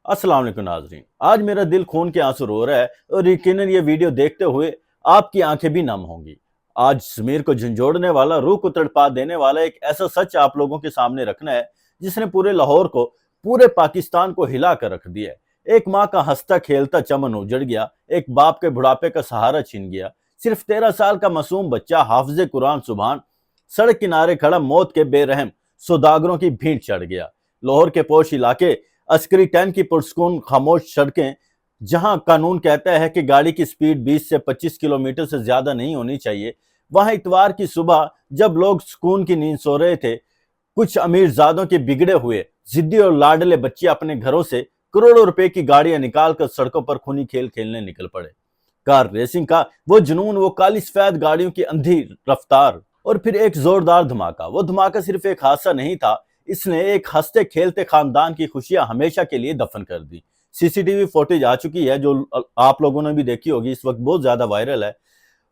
अस्सलाम वालेकुम नाजरीन। आज मेरा दिल खून के आंसू रो रहा है और यकीनन ये वीडियो देखते हुए आपकी आंखें भी नम होंगी। आज ज़मीर को झंझोड़ने वाला, रूह को तड़पा देने वाला एक ऐसा सच आप लोगों के सामने रखना है जिसने पूरे लाहौर को, पूरे पाकिस्तान को हिला कर रख दिया है। एक माँ का हंसता खेलता चमन उजड़ गया, एक बाप के बुढ़ापे का सहारा छीन गया। सिर्फ 13 साल का मासूम बच्चा हाफिज़े कुरान सुभान सड़क किनारे खड़ा मौत के बेरहम सौदागरों की भीड़ चढ़ गया। लाहौर के पोश इलाके, अस्करी टैन की पुरस्कून खामोश सड़कें, जहां कानून कहता है कि गाड़ी की स्पीड 20 से 25 किलोमीटर से ज्यादा नहीं होनी चाहिए, वहां इतवार की सुबह जब लोग सुकून की नींद सो रहे थे, कुछ अमीरजादों के बिगड़े हुए जिद्दी और लाडले बच्चे अपने घरों से करोड़ों रुपए की गाड़ियां निकालकर सड़कों पर खूनी खेल खेलने निकल पड़े। कार रेसिंग का वो जुनून, वो काली सफेद गाड़ियों की अंधी रफ्तार, और फिर एक जोरदार धमाका। वो धमाका सिर्फ एक हादसा नहीं था, इसने एक हंसते खेलते खानदान की खुशियां हमेशा के लिए दफन कर दी। सीसीटीवी फुटेज आ चुकी है जो आप लोगों ने भी देखी होगी, इस वक्त बहुत ज्यादा वायरल है।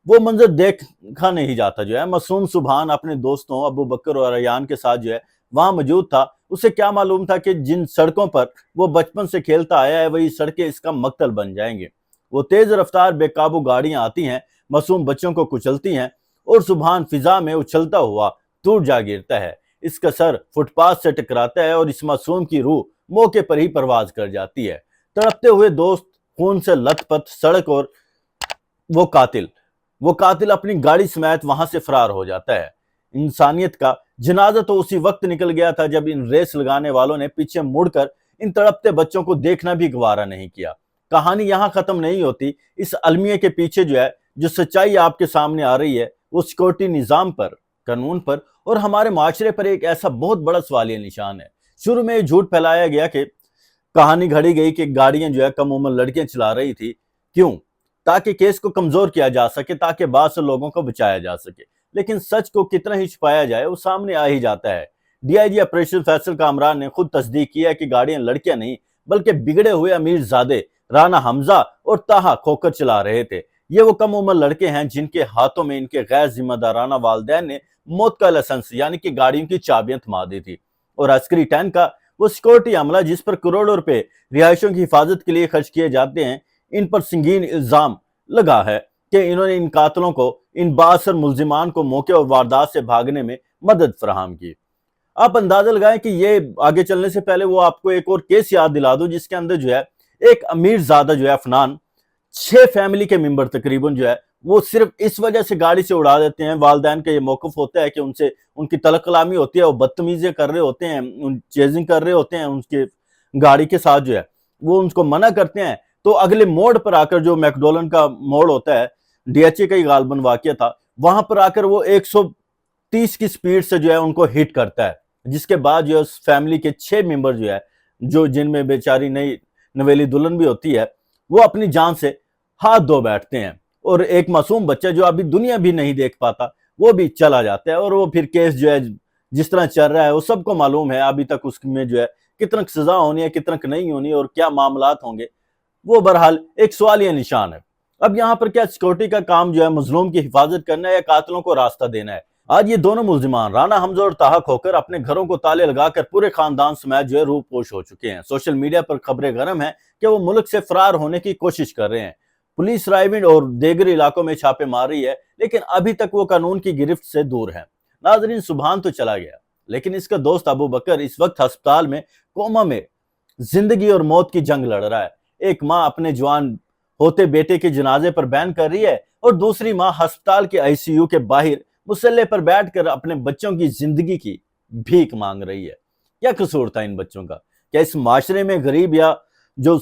वो मंजर देखा नहीं जाता जो है। मासूम सुभान अपने दोस्तों अबू बकर और अयान के साथ जो है वहां मौजूद था। उसे क्या मालूम था कि जिन सड़कों पर वो बचपन से खेलता आया है वही सड़कें इसका मकतल बन जाएंगे। वो तेज रफ्तार बेकाबू गाड़ियां आती हैं, मासूम बच्चों को कुचलती हैं और सुभान फिजा में उछलता हुआ दूर जा गिरता है। इसका सर फुटपाथ से टकराता है और इस मासूम की रूह मौके पर ही परवाज कर जाती है। तड़पते हुए दोस्त, खून से लथपथ सड़क, और वो कातिल वो कातिल अपनी गाड़ी समेत वहां से फरार हो जाता है। इंसानियत का जनाजा तो उसी वक्त निकल गया था जब इन रेस लगाने वालों ने पीछे मुड़कर इन तड़पते बच्चों को देखना भी गवारा नहीं किया। कहानी यहां खत्म नहीं होती। इस अलमिया के पीछे जो है, जो सच्चाई आपके सामने आ रही है, वो सिक्योरिटी निजाम पर, कानून पर और हमारे माशरे पर एक ऐसा बहुत बड़ा सवालिया निशान है। शुरू में झूठ फैलाया गया कि कहानी घड़ी गई कि गाड़ियां जो है कम उम्र लड़कियां चला रही थी। क्यों? ताकि केस को कमजोर किया जा सके, ताकि बाद से लोगों को बचाया जा सके। लेकिन सच को कितना ही छुपाया जाए, वो सामने आ ही जाता है। डीआईजी ऑपरेशन फैसल कामरान ने खुद तस्दीक किया कि गाड़ियां लड़कियां नहीं बल्कि बिगड़े हुए अमीर जादे राना हमजा और ताहा खोकर चला रहे थे। ये वो कम उम्र लड़के हैं जिनके हाथों में इनके गैर जिम्मेदाराना वालिदैन ने मौत का लाइसेंस यानी कि गाड़ियों की चाबियां थमा दी थी। और अस्करी टैन का वो सिक्योरिटी अमला जिस पर करोड़ों रुपए रिहायशों की हिफाजत के लिए खर्च किए जाते हैं, इन पर संगीन इल्जाम लगा है कि इन्होंने इन कातलों को, इन बासर मुल्जिमान को मौके और वारदात से भागने में मदद फराहम की। आप अंदाजा लगाएं कि ये आगे चलने से पहले वो आपको एक और केस याद दिला दूं जिसके अंदर जो है एक अमीर ज्यादा जो है अफनान 6 फैमिली के मेंबर तकरीबन जो है वो सिर्फ इस वजह से गाड़ी से उड़ा देते हैं। वालदैन का ये मौकफ होता है कि उनसे उनकी तलक कलामी होती है, वो बदतमीजी कर रहे होते हैं, चेजिंग कर रहे होते हैं उनके गाड़ी के साथ जो है, वो उनको मना करते हैं। तो अगले मोड़ पर आकर, जो मैकडोनल्ड का मोड़ होता है, डीएचए का ही गालबन वाकया था, वहां पर आकर वो 130 की स्पीड से जो है उनको हिट करता है। जिसके बाद जो है उस फैमिली के 6 मेंबर जो है, जो जिनमें बेचारी नई नवेली दुल्हन भी होती है, वो अपनी जान से हाथ धो बैठते हैं। और एक मासूम बच्चा जो अभी दुनिया भी नहीं देख पाता, वो भी चला जाता है। और वो फिर केस जो है जिस तरह चल रहा है वो सबको मालूम है। अभी तक उसमें जो है कितना सजा होनी है, कितना नहीं होनी और क्या मामलात होंगे, वो बहरहाल एक सवालिया निशान है। अब यहाँ पर क्या सिक्योरिटी का काम जो है मजलूम की हिफाजत करना है या कातिलों को रास्ता देना है? आज ये दोनों मुल्जिमान राना हमजा और ताहा खोकर अपने घरों को ताले लगाकर पूरे खानदान समेत जो है रूपोश हो चुके हैं। सोशल मीडिया पर खबरें गर्म है कि वो मुल्क से फरार होने की कोशिश कर रहे हैं। पुलिस रायविंड और देगर इलाकों में छापे मार रही है, लेकिन अभी तक वो कानून की गिरफ्त से दूर है। नाजरीन, सुभान तो चला गया, लेकिन इसका दोस्त अबू बकर इस वक्त अस्पताल में कोमा में जिंदगी और मौत की जंग लड़ रहा है। एक माँ अपने जवान होते बेटे के जनाजे पर बैन कर रही है और दूसरी माँ अस्पताल के आईसीयू के बाहर मुसल्ले पर बैठकर अपने बच्चों की जिंदगी की भीख मांग रही है। क्या कसूर था इन बच्चों का? क्या इस माशरे में गरीब या जो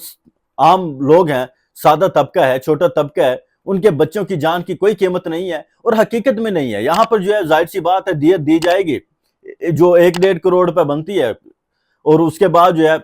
आम लोग हैं, सादा तबका है, छोटा तबका है, उनके बच्चों की जान की कोई कीमत नहीं है? और हकीकत में नहीं है। यहाँ पर जो है जाहिर सी बात है दियत दी जाएगी जो 1-1.5 करोड़ रुपए बनती है, और उसके बाद जो है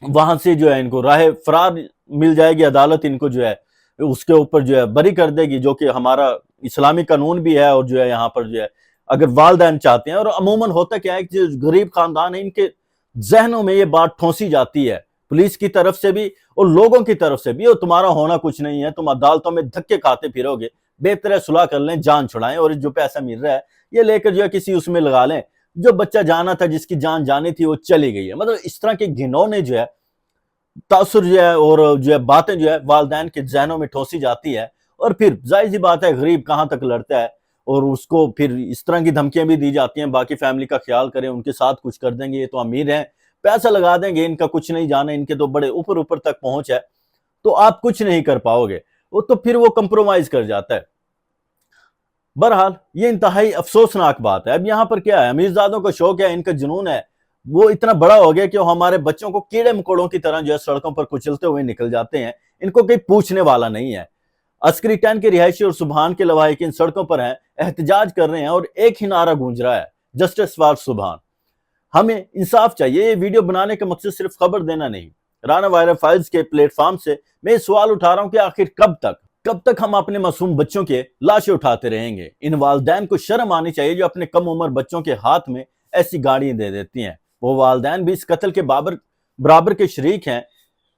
वहां से जो है इनको राह फरार मिल जाएगी। अदालत इनको जो है उसके ऊपर जो है बरी कर देगी, जो कि हमारा इस्लामी कानून भी है। और जो है यहाँ पर जो है अगर वालदैन चाहते हैं, और अमूमन होता क्या है कि जो गरीब खानदान है इनके जहनों में ये बात ठोंसी जाती है पुलिस की तरफ से भी और लोगों की तरफ से भी, और तुम्हारा होना कुछ नहीं है, तुम अदालतों में धक्के खाते फिरोगे, बेहतर है सुलह कर लें, जान छुड़ाएं, और जो पैसा मिल रहा है ये लेकर जो है किसी उसमें लगा लें। जो बच्चा जाना था, जिसकी जान जानी थी, वो चली गई है। मतलब इस तरह के घिनौने जो है तासुर जो है और जो है बातें जो है वालिदैन के ज़हनों में ठोसी जाती है, और फिर ज़ाहिर सी बात है गरीब कहाँ तक लड़ता है, और उसको फिर इस तरह की धमकियां भी दी जाती हैं, बाकी फैमिली का ख्याल करें, उनके साथ कुछ कर देंगे, ये तो अमीर हैं, पैसा लगा देंगे, इनका कुछ नहीं जाना, इनके तो बड़े ऊपर ऊपर तक पहुंच है, तो आप कुछ नहीं कर पाओगे। वो तो फिर वो कंप्रोमाइज कर जाता है। बहरहाल ये इंतहाई अफसोसनाक बात है। अब यहाँ पर क्या है, अमीरजादों का शौक है, इनका जुनून है, वो इतना बड़ा हो गया कि वो हमारे बच्चों को कीड़े मकोड़ों की तरह जो है सड़कों पर कुचलते हुए निकल जाते हैं, इनको कोई पूछने वाला नहीं है। अस्करी 10 के रिहायशी और सुबहान के लवाहिकीन सड़कों पर हैं, एहतजाज कर रहे हैं, और एक ही नारा गूंज रहा है, जस्टिस फॉर सुबहान। हमें इंसाफ चाहिए। ये वीडियो बनाने का मकसद सिर्फ खबर देना नहीं। राना वायरल फाइल्स के प्लेटफॉर्म से मैं सवाल उठा रहा हूं कि आखिर कब तक हम अपने मासूम बच्चों के लाशें उठाते रहेंगे। इन वालदैन को शर्म आनी चाहिए जो अपने कम उम्र बच्चों के हाथ में ऐसी गाड़ियां दे देती हैं। वो वालदैन भी इस कत्ल के बराबर के शरीक हैं।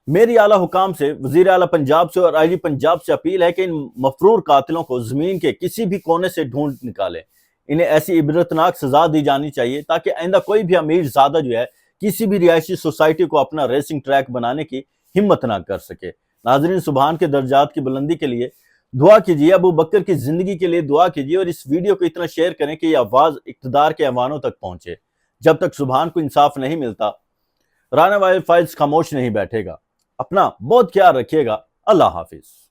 मेरी आला हुकाम से, वजीर आला पंजाब से और आईजी पंजाब से अपील है कि इन मफरूर कातिलों को जमीन के किसी भी कोने से ढूंढ निकाले। इन्हें ऐसी इबरतनाक सजा दी जानी चाहिए ताकि आइंदा कोई भी अमीर ज़्यादा जो है किसी भी रिहायशी सोसाइटी को अपना रेसिंग ट्रैक बनाने की हिम्मत ना कर सके। नाजरीन, सुबहान के दर्जात की बुलंदी के लिए दुआ कीजिए, अबू बकर की जिंदगी के लिए दुआ कीजिए, और इस वीडियो को इतना शेयर करें कि यह आवाज़ इक़्तिदार के ऐवानों तक पहुंचे। जब तक सुबहान को इंसाफ नहीं मिलता, राना वाइल्ड फाइल्स खामोश नहीं बैठेगा। अपना बहुत ख्याल रखिएगा। अल्लाह हाफिज।